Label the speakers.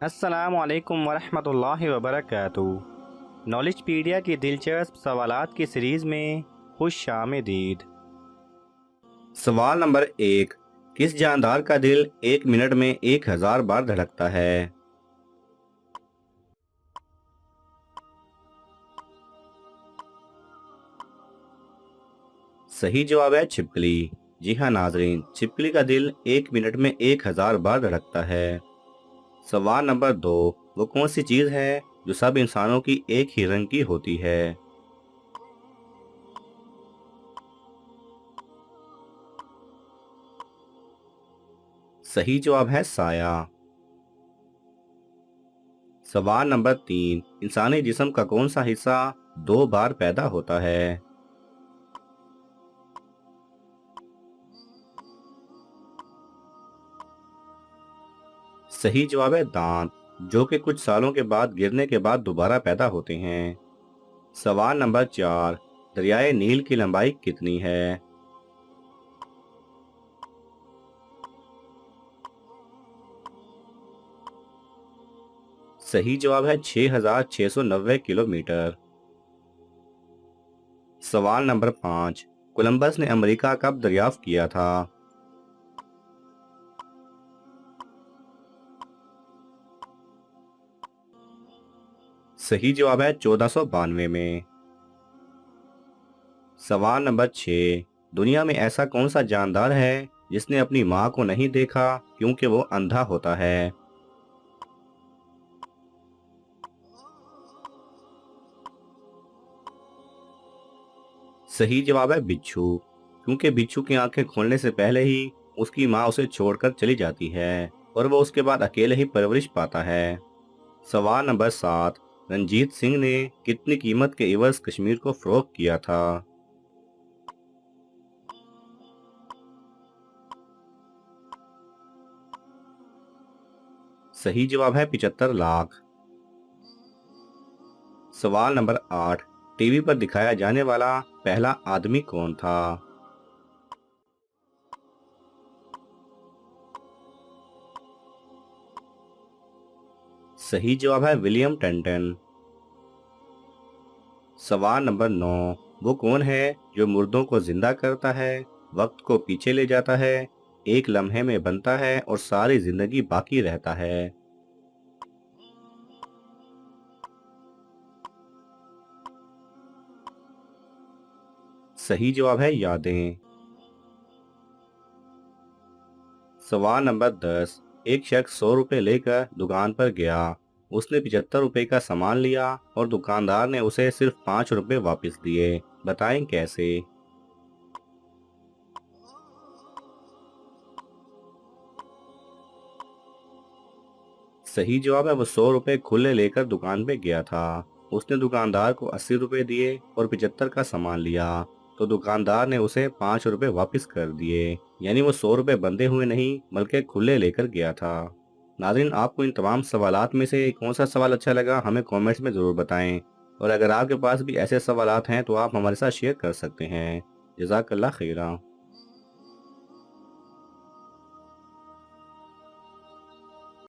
Speaker 1: अस्सलाम वालेकुम वरहमतुल्लाहि वबरकातुहू। नॉलेजपीडिया की दिलचस्प सवालात की सीरीज़ में खुश आमदीद। सवाल नंबर 1। किस जानदार का दिल 1 मिनट में 1000 बार धड़कता है? सही जवाब है छिपकली। जी हाँ नाजरीन, छिपकली का दिल 1 मिनट में 1000 बार धड़कता है। सवाल नंबर 2। वो कौन सी चीज़ है जो सब इंसानों की एक ही रंग की होती है? सही जवाब है साया। सवाल नंबर 3। इंसानी जिस्म का कौन सा हिस्सा 2 बार पैदा होता है? सही जवाब है दांत, जो कि कुछ सालों के बाद गिरने के बाद दोबारा पैदा होते हैं। सवाल नंबर 4। दरियाए नील की लंबाई कितनी है? सही जवाब है 6690 किलोमीटर। सवाल नंबर 5। कोलंबस ने अमेरिका कब दरियाफ्त किया था? सही जवाब है 1492 में। सवाल नंबर 6। दुनिया में ऐसा कौन सा जानदार है जिसने अपनी मां को नहीं देखा क्योंकि वो अंधा होता है? सही जवाब है बिच्छू, क्योंकि बिच्छू की आंखें खोलने से पहले ही उसकी मां उसे छोड़कर चली जाती है और वो उसके बाद अकेले ही परवरिश पाता है। सवाल नंबर 7। रंजीत सिंह ने कितनी कीमत के एवज कश्मीर को फरोख्त किया था? सही जवाब है 75 लाख। सवाल नंबर 8। टीवी पर दिखाया जाने वाला पहला आदमी कौन था? सही जवाब है विलियम टंटन। सवाल नंबर 9। वो कौन है जो मुर्दों को जिंदा करता है, वक्त को पीछे ले जाता है, एक लम्हे में बनता है और सारी जिंदगी बाकी रहता है? सही जवाब है यादें। सवाल नंबर 10। एक शख्स 100 रुपए लेकर दुकान पर गया। उसने 75 रुपए का सामान लिया और दुकानदार ने उसे सिर्फ 5 रुपए वापस दिए। बताएं कैसे? सही जवाब है वो 100 रुपए खुले लेकर दुकान पे गया था। उसने दुकानदार को 80 रुपए दिए और 75 का सामान लिया, तो दुकानदार ने उसे 5 रुपए वापस कर दिए। यानी वो 100 रुपए बंधे हुए नहीं बल्कि खुले लेकर गया था। नाज़रीन, आपको इन तमाम सवालात में से कौन सा सवाल अच्छा लगा हमें कमेंट्स में ज़रूर बताएं। और अगर आपके पास भी ऐसे सवालात हैं तो आप हमारे साथ शेयर कर सकते हैं। जज़ाकल्लाह खैरा।